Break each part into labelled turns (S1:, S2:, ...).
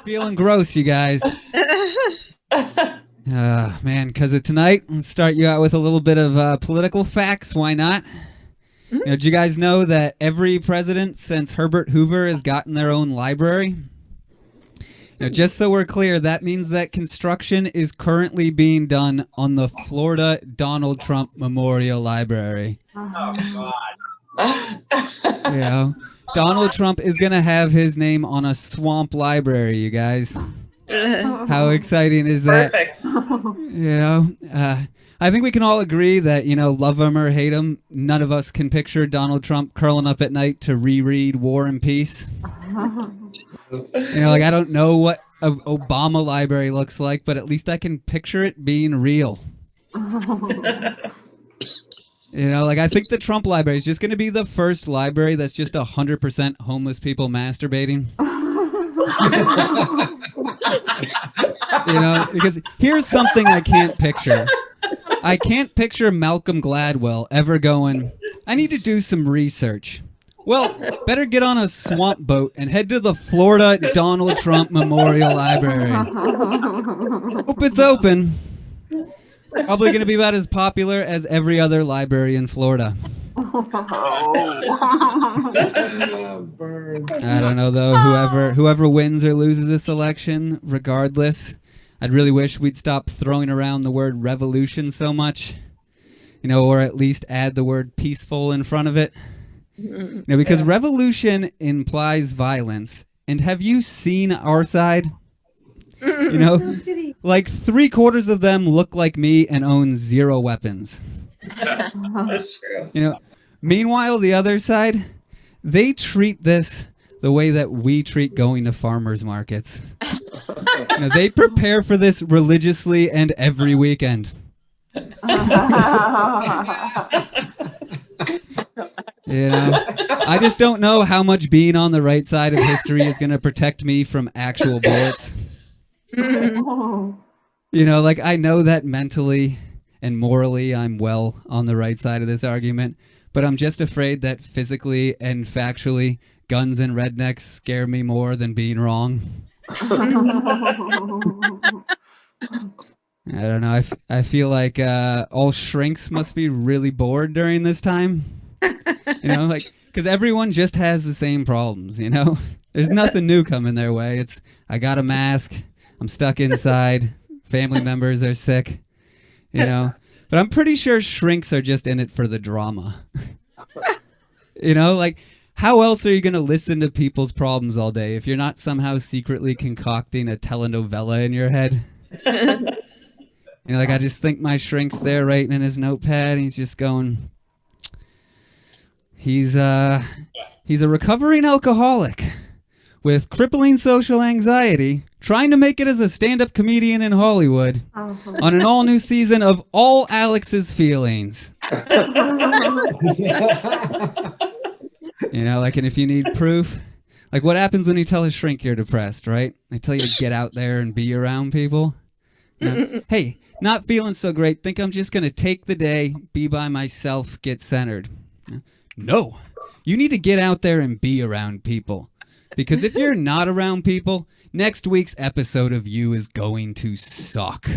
S1: Feeling gross, you guys. Man, because of tonight, let's start you out with a little bit of political facts. Why not? Did you guys know that every president since Herbert Hoover has gotten their own library? Just so we're clear, that means that construction is currently being done on the Florida Donald Trump Memorial Library.
S2: Oh, God.
S1: Donald Trump is going to have his name on a swamp library, you guys. How exciting is that?
S2: Perfect.
S1: I think we can all agree that, love him or hate him, none of us can picture Donald Trump curling up at night to reread War and Peace. I don't know what an Obama library looks like, but at least I can picture it being real. I think the Trump library is just going to be the first library that's just 100% homeless people masturbating. Because here's something I can't picture. I can't picture Malcolm Gladwell ever going, I need to do some research. Well, better get on a swamp boat and head to the Florida Donald Trump Memorial Library. Hope it's open. Probably going to be about as popular as every other library in Florida. I don't know, though. Whoever wins or loses this election, regardless, I'd really wish we'd stop throwing around the word revolution so much, or at least add the word peaceful in front of it. Because revolution implies violence. And have you seen our side? Like 3/4 of them look like me and own 0 weapons.
S2: That's true.
S1: Meanwhile, the other side, they treat this the way that we treat going to farmers markets. They prepare for this religiously and every weekend. I just don't know how much being on the right side of history is going to protect me from actual bullets. I know that mentally and morally I'm well on the right side of this argument, but I'm just afraid that physically and factually, guns and rednecks scare me more than being wrong. I don't know. I feel like all shrinks must be really bored during this time. Because everyone just has the same problems, There's nothing new coming their way. It's, I got a mask, I'm stuck inside, family members are sick, But I'm pretty sure shrinks are just in it for the drama. How else are you going to listen to people's problems all day if you're not somehow secretly concocting a telenovela in your head? I just think my shrink's there writing in his notepad, and he's just going, he's a recovering alcoholic with crippling social anxiety, trying to make it as a stand-up comedian in Hollywood on an all-new season of All Alex's Feelings. And if you need proof, what happens when you tell a shrink you're depressed, right? They tell you to get out there and be around people. Hey, not feeling so great. Think I'm just going to take the day, be by myself, get centered. No, you need to get out there and be around people. Because if you're not around people, next week's episode of you is going to suck.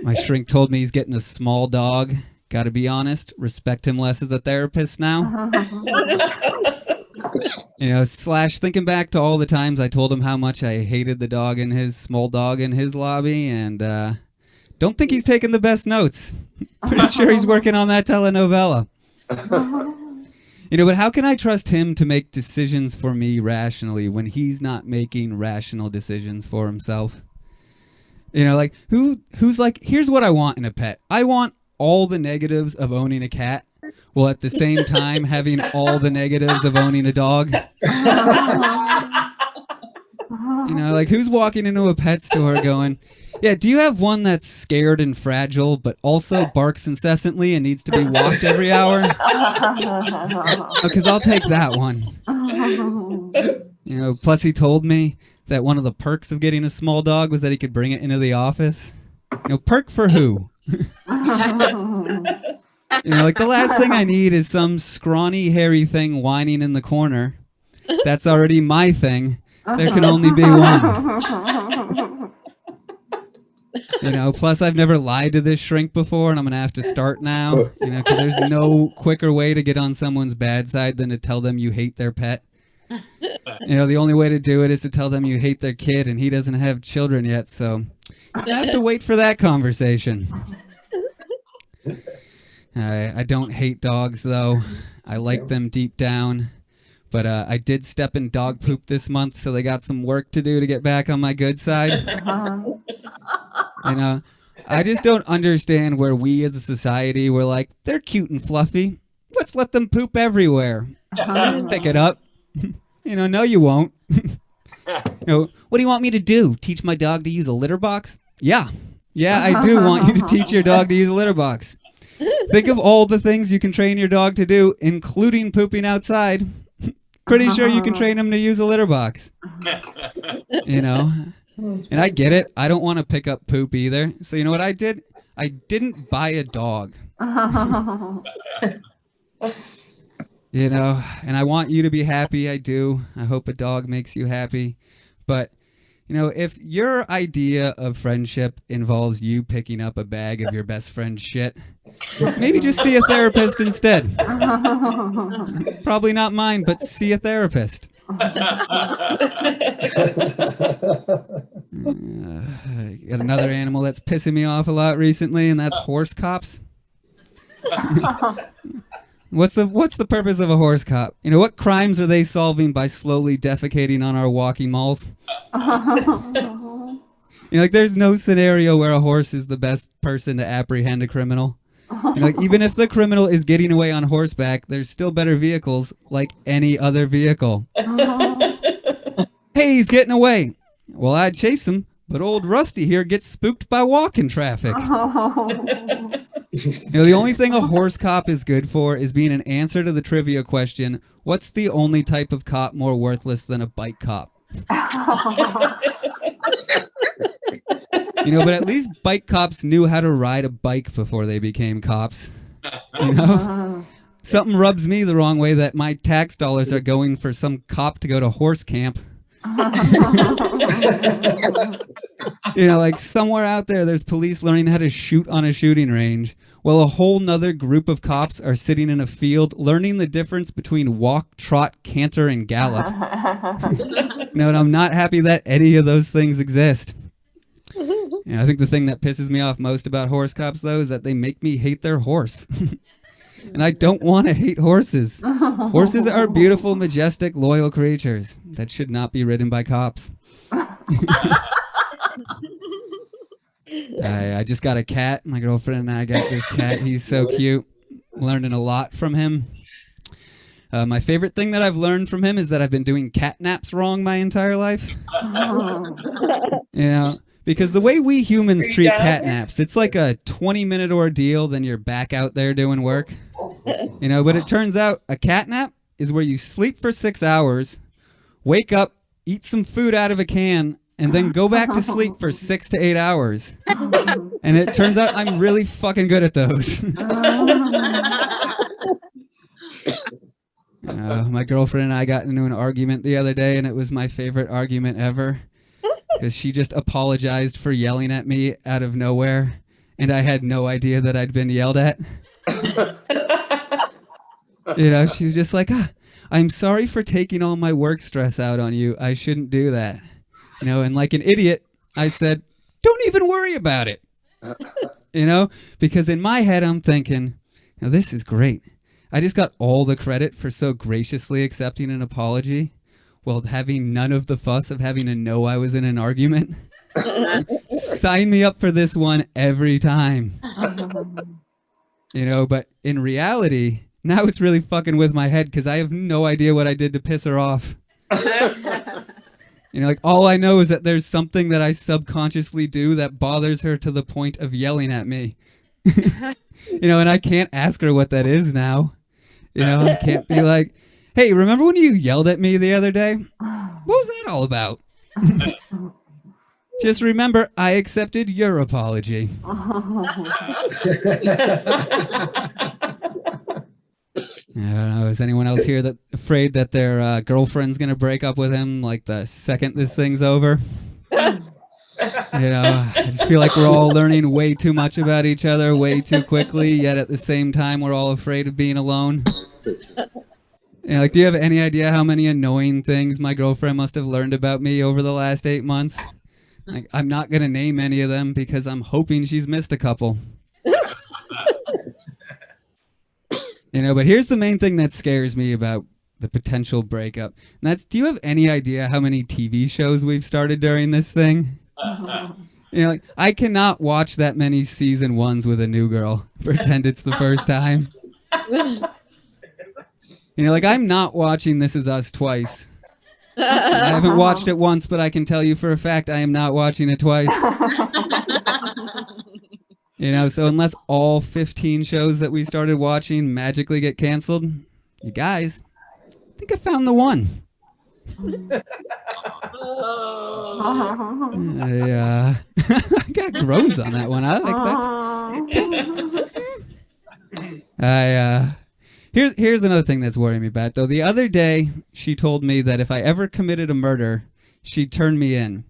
S1: My shrink told me he's getting a small dog. Gotta be honest, respect him less as a therapist now. Slash thinking back to all the times I told him how much I hated the dog in his small dog in his lobby, and don't think he's taking the best notes. Pretty sure he's working on that telenovela. But how can I trust him to make decisions for me rationally when he's not making rational decisions for himself? Who's like, here's what I want in a pet. I want all the negatives of owning a cat, while at the same time having all the negatives of owning a dog. Who's walking into a pet store going, yeah, do you have one that's scared and fragile, but also barks incessantly and needs to be walked every hour? Because I'll take that one. Plus he told me that one of the perks of getting a small dog was that he could bring it into the office. Perk for who? Like the last thing I need is some scrawny, hairy thing whining in the corner. That's already my thing. There can only be one. Plus I've never lied to this shrink before, and I'm going to have to start now, because there's no quicker way to get on someone's bad side than to tell them you hate their pet. The only way to do it is to tell them you hate their kid, and he doesn't have children yet, so I have to wait for that conversation. I don't hate dogs, though. I like them deep down. But I did step in dog poop this month, so they got some work to do to get back on my good side. I just don't understand where we as a society were like, they're cute and fluffy. Let's let them poop everywhere. Pick it up. No, you won't. What do you want me to do? Teach my dog to use a litter box? Yeah, I do want you to teach your dog to use a litter box. Think of all the things you can train your dog to do, including pooping outside. Pretty sure you can train him to use a litter box. And I get it. I don't want to pick up poop either. So you know what I did? I didn't buy a dog. And I want you to be happy. I do. I hope a dog makes you happy. But if your idea of friendship involves you picking up a bag of your best friend's shit, maybe just see a therapist instead. Probably not mine, but see a therapist. Got another animal that's pissing me off a lot recently, and that's horse cops. What's the purpose of a horse cop? What crimes are they solving by slowly defecating on our walking malls? There's no scenario where a horse is the best person to apprehend a criminal. Even if the criminal is getting away on horseback, there's still better vehicles like any other vehicle. Hey, he's getting away. Well, I'd chase him, but old Rusty here gets spooked by walking traffic. The only thing a horse cop is good for is being an answer to the trivia question, what's the only type of cop more worthless than a bike cop? But at least bike cops knew how to ride a bike before they became cops. Something rubs me the wrong way that my tax dollars are going for some cop to go to horse camp. Somewhere out there's police learning how to shoot on a shooting range, while a whole nother group of cops are sitting in a field learning the difference between walk, trot, canter, and gallop. And I'm not happy that any of those things exist. I think the thing that pisses me off most about horse cops, though, is that they make me hate their horse. And I don't want to hate horses. Horses are beautiful, majestic, loyal creatures that should not be ridden by cops. I just got a cat. My girlfriend and I got this cat. He's so cute. Learning a lot from him. My favorite thing that I've learned from him is that I've been doing cat naps wrong my entire life. Because the way we humans treat cat naps, it's like a 20-minute ordeal, then you're back out there doing work. But it turns out a cat nap is where you sleep for 6 hours, wake up, eat some food out of a can, and then go back to sleep for 6 to 8 hours. And it turns out I'm really fucking good at those. My girlfriend and I got into an argument the other day, and it was my favorite argument ever. Because she just apologized for yelling at me out of nowhere, and I had no idea that I'd been yelled at. She was just like, I'm sorry for taking all my work stress out on you. I shouldn't do that. And like an idiot, I said, don't even worry about it. Because in my head, I'm thinking, this is great. I just got all the credit for so graciously accepting an apology. Well, having none of the fuss of having to know I was in an argument. Sign me up for this one every time. But in reality, now it's really fucking with my head because I have no idea what I did to piss her off. All I know is that there's something that I subconsciously do that bothers her to the point of yelling at me. And I can't ask her what that is now. I can't be like, hey, remember when you yelled at me the other day? What was that all about? Just remember, I accepted your apology. I don't know. Is anyone else here that afraid that their girlfriend's gonna break up with him like the second this thing's over? I just feel like we're all learning way too much about each other way too quickly, yet at the same time we're all afraid of being alone. Do you have any idea how many annoying things my girlfriend must have learned about me over the last 8 months? I'm not gonna name any of them because I'm hoping she's missed a couple. But here's the main thing that scares me about the potential breakup. And that's, do you have any idea how many TV shows we've started during this thing? I cannot watch that many season 1s with a new girl. Pretend it's the first time. I'm not watching This Is Us twice. I haven't watched it once, but I can tell you for a fact I am not watching it twice. So unless all 15 shows that we started watching magically get canceled, you guys, I think I found the one. I got groans on that one. I like that. Here's another thing that's worrying me bad, though. The other day, she told me that if I ever committed a murder, she'd turn me in.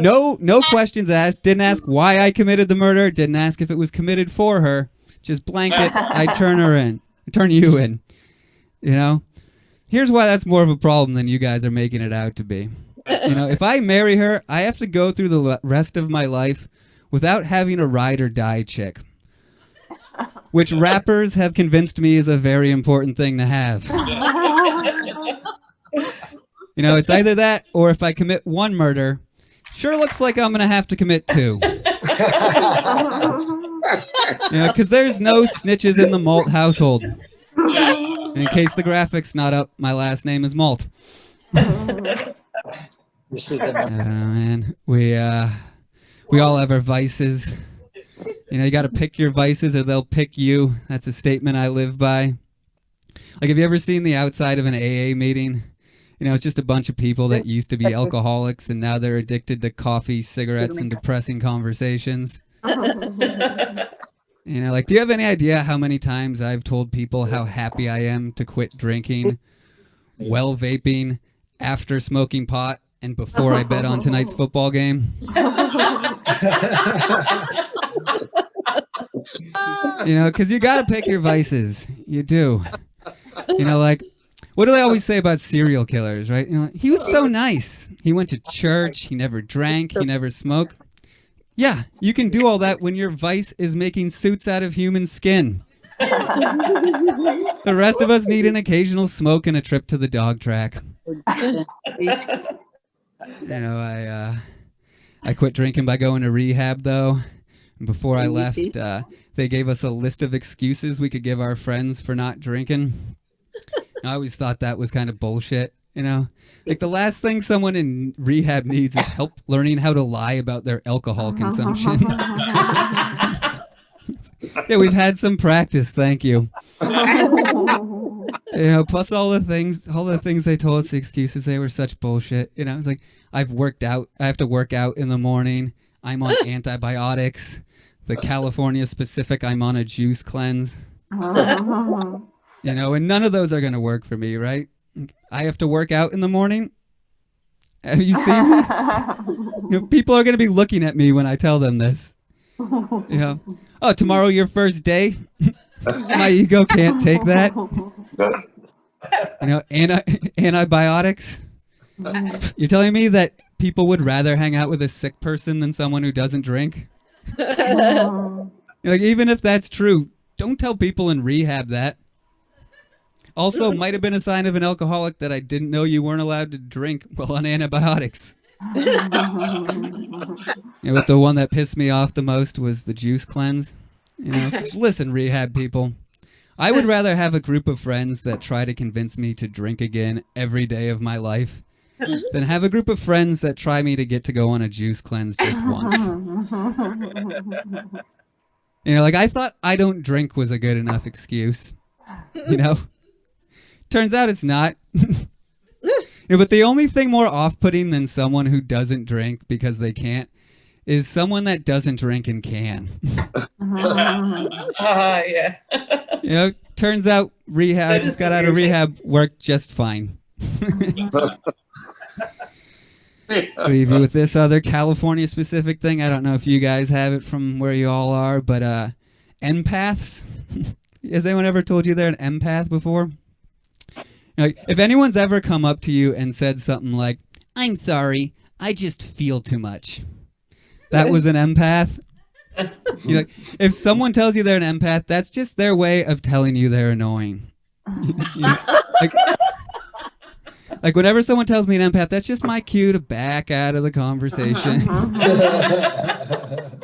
S1: No questions asked. Didn't ask why I committed the murder. Didn't ask if it was committed for her. Just blanket, I turn her in. I turn you in. Here's why that's more of a problem than you guys are making it out to be. If I marry her, I have to go through the rest of my life without having a ride or die chick, which rappers have convinced me is a very important thing to have. It's either that or if I commit one murder, sure looks like I'm going to have to commit 2. Because there's no snitches in the Malt household. And in case the graphic's not up, my last name is Malt. Man. We all have our vices. You got to pick your vices or they'll pick you. That's a statement I live by. Have you ever seen the outside of an AA meeting? It's just a bunch of people that used to be alcoholics and now they're addicted to coffee, cigarettes, and depressing conversations. Do you have any idea how many times I've told people how happy I am to quit drinking, while vaping, after smoking pot, and before I bet on tonight's football game? Because you got to pick your vices. You do. What do they always say about serial killers, right? He was so nice. He went to church. He never drank. He never smoked. Yeah, you can do all that when your vice is making suits out of human skin. The rest of us need an occasional smoke and a trip to the dog track. I quit drinking by going to rehab, though. Before I left, they gave us a list of excuses we could give our friends for not drinking. I always thought that was kind of bullshit, the last thing someone in rehab needs is help learning how to lie about their alcohol consumption. Yeah, we've had some practice, thank you. Plus all the things they told us, the excuses, they were such bullshit. It's like, I've worked out, I have to work out in the morning, I'm on antibiotics, the California specific, I'm on a juice cleanse. And none of those are going to work for me, right? I have to work out in the morning. Have you seen me? People are going to be looking at me when I tell them this. Oh, tomorrow your first day? My ego can't take that. Antibiotics? You're telling me that people would rather hang out with a sick person than someone who doesn't drink? Even if that's true, don't tell people in rehab that. Also, might have been a sign of an alcoholic that I didn't know you weren't allowed to drink while on antibiotics. But the one that pissed me off the most was the juice cleanse. Listen, rehab people, I would rather have a group of friends that try to convince me to drink again every day of my life than have a group of friends that try me to get to go on a juice cleanse just once. I thought I don't drink was a good enough excuse. Turns out it's not. But the only thing more off-putting than someone who doesn't drink because they can't is someone that doesn't drink and can.
S2: Yeah.
S1: Turns out rehab, I just got out of rehab, worked just fine. Leave you with this other California-specific thing. I don't know if you guys have it from where you all are, but empaths. Has anyone ever told you they're an empath before? If anyone's ever come up to you and said something like, "I'm sorry, I just feel too much," that was an empath. If someone tells you they're an empath, that's just their way of telling you they're annoying. Like whenever someone tells me an empath, that's just my cue to back out of the conversation.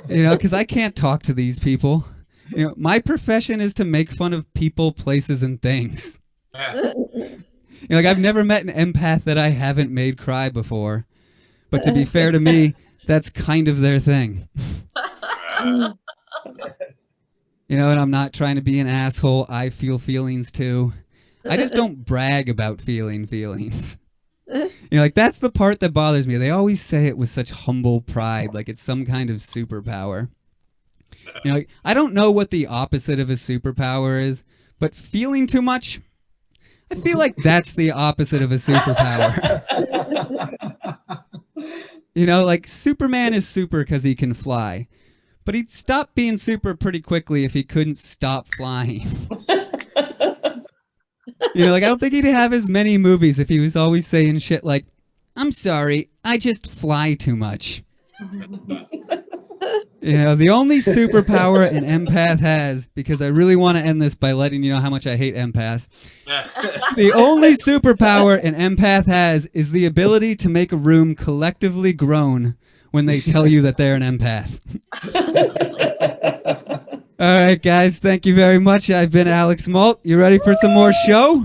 S1: Because I can't talk to these people. My profession is to make fun of people, places, and things. I've never met an empath that I haven't made cry before. But to be fair to me, that's kind of their thing. And I'm not trying to be an asshole. I feel feelings too. I just don't brag about feeling feelings. That's the part that bothers me. They always say it with such humble pride, like it's some kind of superpower. I don't know what the opposite of a superpower is, but feeling too much, I feel like that's the opposite of a superpower. Like Superman is super because he can fly, but he'd stop being super pretty quickly if he couldn't stop flying. I don't think he'd have as many movies if he was always saying shit like, "I'm sorry, I just fly too much." The only superpower an empath has, because I really want to end this by letting you know how much I hate empaths. The only superpower an empath has is the ability to make a room collectively groan when they tell you that they're an empath. All right, guys, thank you very much. I've been Alex Malt. You ready for some more show?